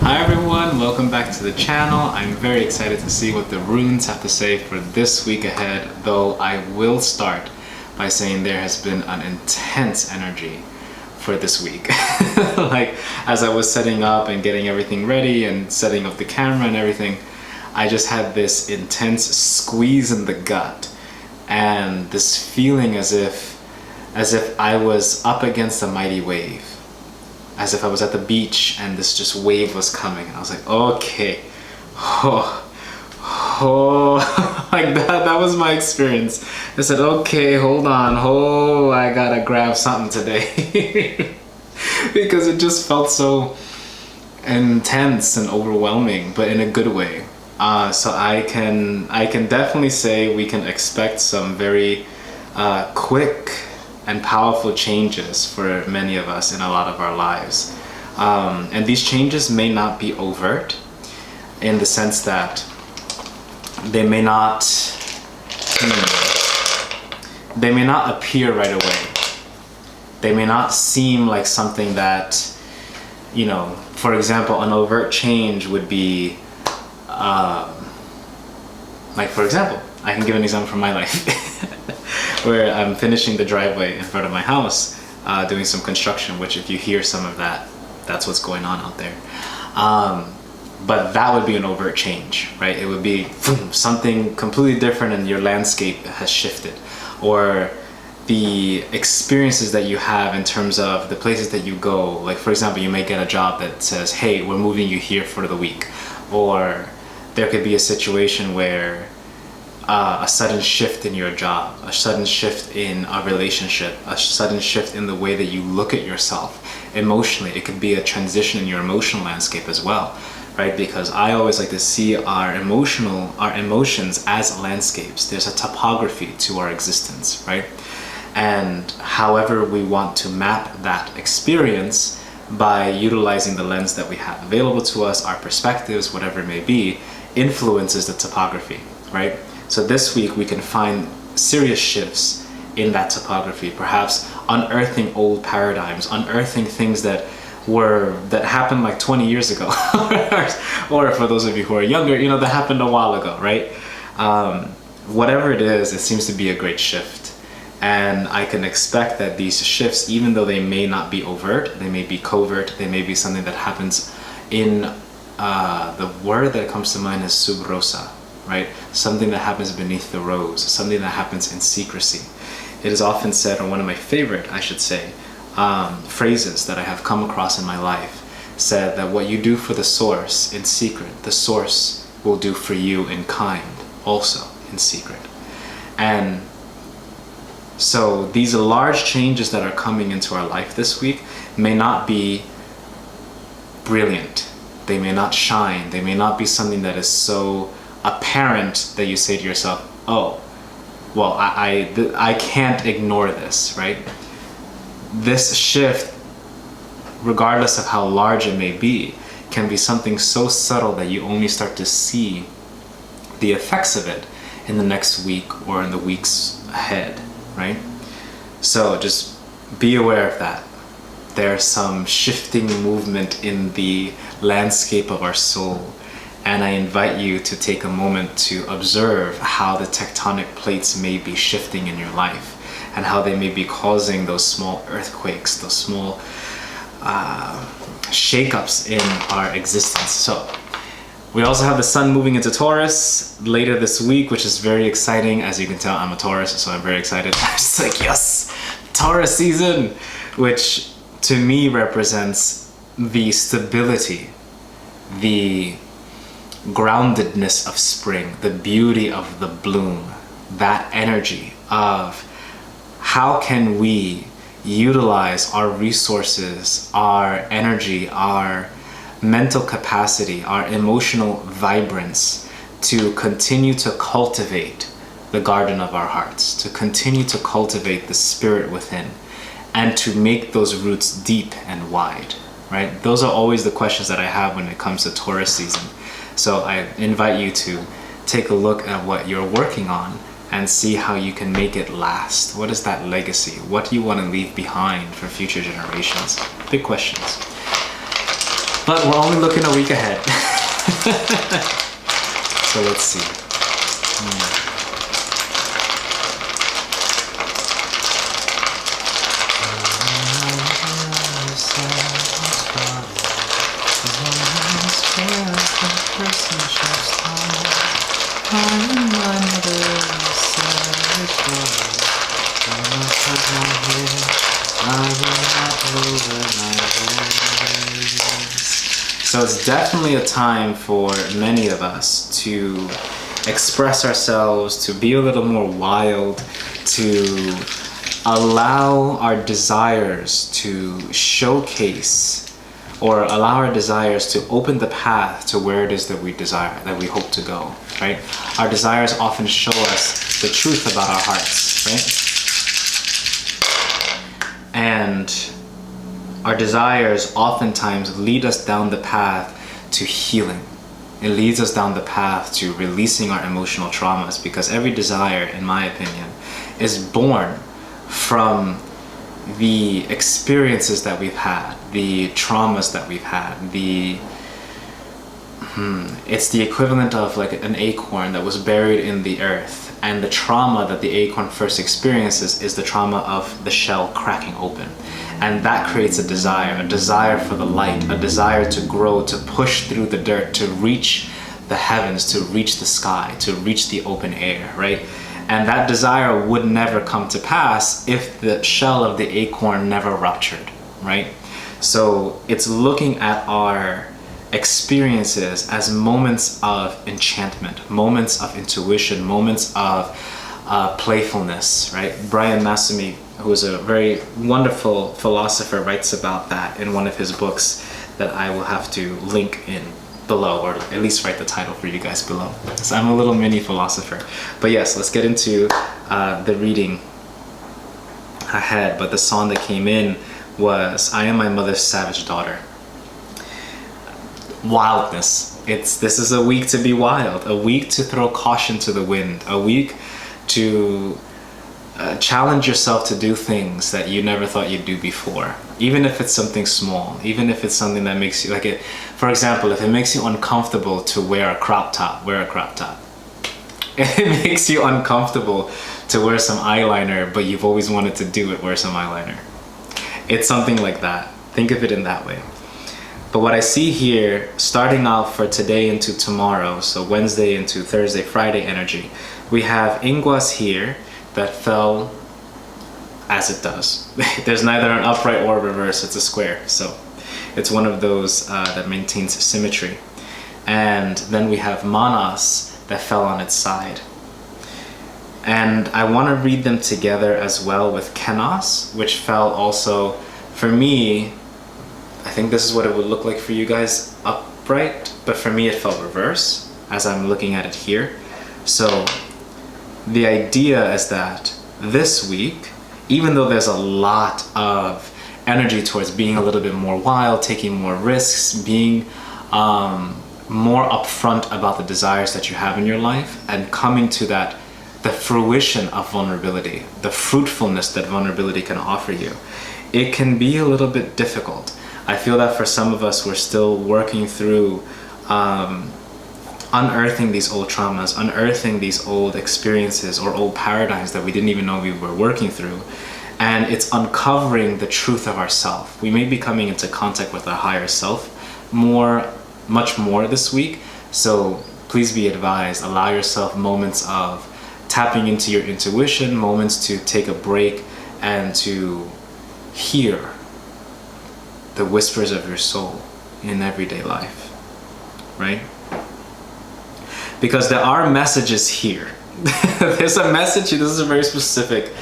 Hi everyone, welcome back to the channel. I'm very excited to see what the runes have to say for this week ahead, though I will start by saying there has been an intense energy for this week. Like, as I was setting up and getting everything ready and setting up the camera and everything, I just had this intense squeeze in the gut and this feeling as if I was up against a mighty wave. As if I was at the beach and this just wave was coming, and I was like, okay, like that was my experience. I said, okay, hold on, I gotta grab something today. Because it just felt so intense and overwhelming, but in a good way. So I can definitely say we can expect some very quick and powerful changes for many of us in a lot of our lives. And these changes may not be overt in the sense that they may not appear right away. They may not seem like something that, you know, for example, an overt change would be, like for example, I can give an example from my life. Where I'm finishing the driveway in front of my house, doing some construction, which if you hear some of that, that's what's going on out there. But that would be an overt change, right? It would be something completely different and your landscape has shifted. Or the experiences that you have in terms of the places that you go. Like for example, you may get a job that says, hey, we're moving you here for the week. Or there could be a situation where a sudden shift in your job, a sudden shift in a relationship, a sudden shift in the way that you look at yourself emotionally. It could be a transition in your emotional landscape as well, right? Because I always like to see our emotions as landscapes. There's a topography to our existence, right? And however we want to map that experience by utilizing the lens that we have available to us, our perspectives, whatever it may be, influences the topography, right? So this week we can find serious shifts in that topography, perhaps unearthing old paradigms, unearthing things that happened like 20 years ago, or for those of you who are younger, you know, that happened a while ago, right? Whatever it is, it seems to be a great shift. And I can expect that these shifts, even though they may not be overt, they may be covert, they may be something that happens in, the word that comes to mind is sub rosa. Right? Something that happens beneath the rose, something that happens in secrecy. It is often said, or one of my favorite, I should say, phrases that I have come across in my life, said that what you do for the source in secret, the source will do for you in kind, also in secret. And so these large changes that are coming into our life this week may not be brilliant. They may not shine. They may not be something that is so apparent that you say to yourself, oh, well, I can't ignore this, right? This shift, regardless of how large it may be, can be something so subtle that you only start to see the effects of it in the next week or in the weeks ahead, right? So just be aware of that. There's some shifting movement in the landscape of our soul. And I invite you to take a moment to observe how the tectonic plates may be shifting in your life and how they may be causing those small earthquakes, those small shakeups in our existence. So we also have the sun moving into Taurus later this week, which is very exciting. As you can tell, I'm a Taurus, so I'm very excited. I'm just like, yes, Taurus season, which to me represents the stability, the groundedness of spring, the beauty of the bloom, that energy of how can we utilize our resources, our energy, our mental capacity, our emotional vibrance to continue to cultivate the garden of our hearts, to continue to cultivate the spirit within, and to make those roots deep and wide, right? Those are always the questions that I have when it comes to Taurus season. So I invite you to take a look at what you're working on and see how you can make it last. What is that legacy? What do you want to leave behind for future generations? Big questions. But we're only looking a week ahead. So let's see. So it's definitely a time for many of us to express ourselves, to be a little more wild, to allow our desires to showcase, or allow our desires to open the path to where it is that we desire, that we hope to go, right? Our desires often show us the truth about our hearts, right? And our desires oftentimes lead us down the path to healing. It leads us down the path to releasing our emotional traumas, because every desire, in my opinion, is born from the experiences that we've had, the traumas that we've had, it's the equivalent of like an acorn that was buried in the earth, and the trauma that the acorn first experiences is the trauma of the shell cracking open. And that creates a desire for the light, a desire to grow, to push through the dirt, to reach the heavens, to reach the sky, to reach the open air, right? And that desire would never come to pass if the shell of the acorn never ruptured, right? So it's looking at our experiences as moments of enchantment, moments of intuition, moments of playfulness, right? Brian Massumi, who is a very wonderful philosopher, writes about that in one of his books that I will have to link in below, or at least write the title for you guys below. So I'm a little mini philosopher. But yes, let's get into the reading ahead. But the song that came in was I Am My Mother's Savage Daughter. Wildness. This is a week to be wild, a week to throw caution to the wind, a week to challenge yourself to do things that you never thought you'd do before, even if it's something small, even if it's something that makes you, like it, for example, if it makes you uncomfortable to wear a crop top, wear a crop top. If it makes you uncomfortable to wear some eyeliner, but you've always wanted to do it, wear some eyeliner. It's something like that. Think of it in that way. But what I see here, starting off for today into tomorrow, so Wednesday into Thursday, Friday energy, we have Inguas here that fell as it does. There's neither an upright or a reverse, it's a square. So it's one of those that maintains symmetry. And then we have Manas that fell on its side. And I want to read them together as well with Kenos, which fell also, for me, I think this is what it would look like for you guys upright, but for me it felt reverse as I'm looking at it here. So the idea is that this week, even though there's a lot of energy towards being a little bit more wild, taking more risks, being more upfront about the desires that you have in your life, and coming to that, the fruition of vulnerability, the fruitfulness that vulnerability can offer you, it can be a little bit difficult. I feel that for some of us, we're still working through unearthing these old traumas, unearthing these old experiences or old paradigms that we didn't even know we were working through. And it's uncovering the truth of ourself. We may be coming into contact with our higher self much more this week. So please be advised, allow yourself moments of tapping into your intuition, moments to take a break and to hear the whispers of your soul in everyday life, right? Because there are messages here. There's a message, this is a very specific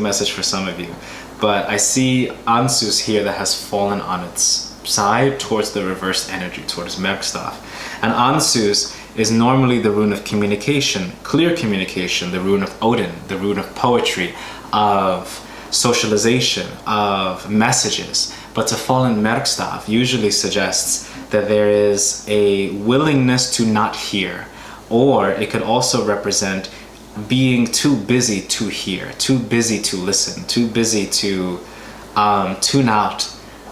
message for some of you. But I see Ansus here that has fallen on its side towards the reversed energy, towards Merkstaf. And Ansus is normally the rune of communication, clear communication, the rune of Odin, the rune of poetry, of socialization, of messages. But to fall in Merkstaf usually suggests that there is a willingness to not hear, or it could also represent being too busy to hear, too busy to listen, too busy to tune out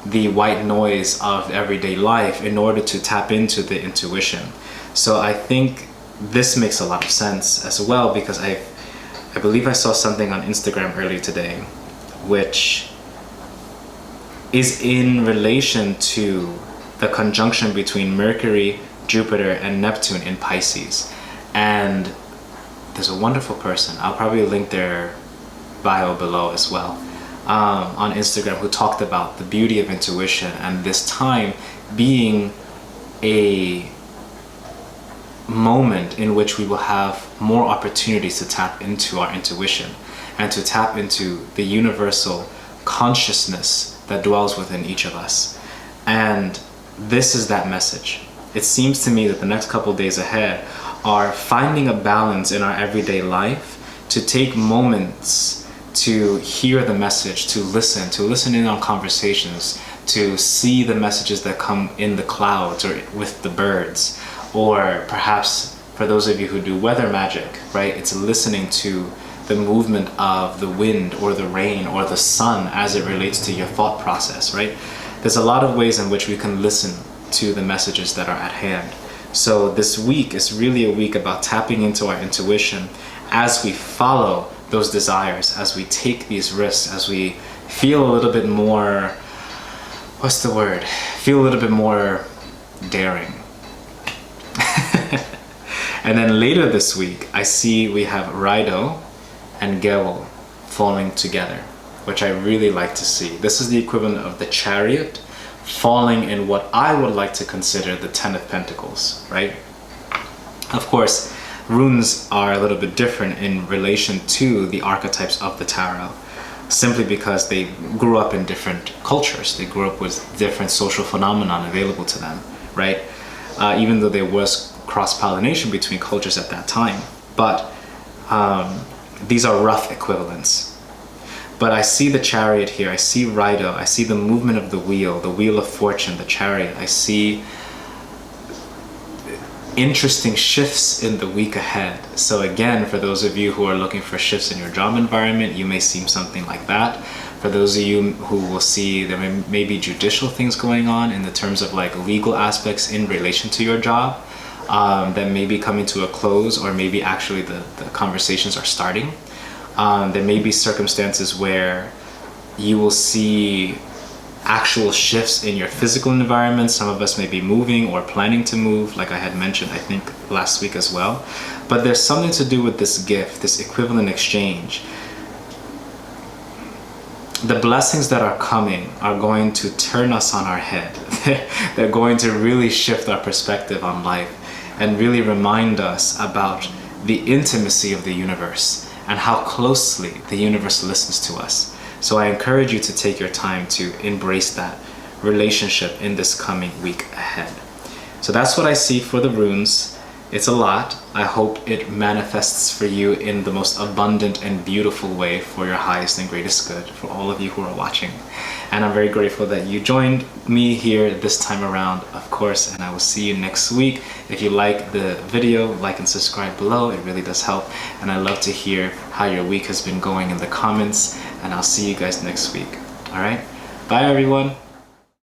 the white noise of everyday life in order to tap into the intuition. So I think this makes a lot of sense as well, because I believe I saw something on Instagram earlier today which is in relation to the conjunction between Mercury, Jupiter, and Neptune in Pisces. And there's a wonderful person, I'll probably link their bio below as well, on Instagram, who talked about the beauty of intuition and this time being a moment in which we will have more opportunities to tap into our intuition and to tap into the universal consciousness that dwells within each of us. And this is that message. It seems to me that the next couple days ahead are finding a balance in our everyday life, to take moments to hear the message, to listen in on conversations, to see the messages that come in the clouds or with the birds, or perhaps for those of you who do weather magic, right? It's listening to the movement of the wind or the rain or the sun as it relates to your thought process, right? There's a lot of ways in which we can listen to the messages that are at hand. So this week is really a week about tapping into our intuition as we follow those desires, as we take these risks, as we feel a little bit more, what's the word? Feel a little bit more daring. And then later this week, I see we have Raido and Gewel falling together, which I really like to see. This is the equivalent of the Chariot falling in what I would like to consider the Ten of Pentacles, right? Of course, runes are a little bit different in relation to the archetypes of the tarot, simply because they grew up in different cultures. They grew up with different social phenomenon available to them, right? Even though there was cross-pollination between cultures at that time. But these are rough equivalents. But I see the Chariot here, I see Raido, I see the movement of the Wheel of Fortune, the Chariot. I see interesting shifts in the week ahead. So again, for those of you who are looking for shifts in your job environment, you may see something like that. For those of you who will see there may be judicial things going on in the terms of like legal aspects in relation to your job, that may be coming to a close, or maybe actually the conversations are starting. There may be circumstances where you will see actual shifts in your physical environment. Some of us may be moving or planning to move, like I had mentioned, I think last week as well. But there's something to do with this gift, this equivalent exchange. The blessings that are coming are going to turn us on our head. They're going to really shift our perspective on life and really remind us about the intimacy of the universe and how closely the universe listens to us. So I encourage you to take your time to embrace that relationship in this coming week ahead. So that's what I see for the runes. It's a lot. I hope it manifests for you in the most abundant and beautiful way for your highest and greatest good, for all of you who are watching. And I'm very grateful that you joined me here this time around, of course, and I will see you next week. If you like the video, like and subscribe below. It really does help. And I love to hear how your week has been going in the comments, and I'll see you guys next week. All right? Bye, everyone.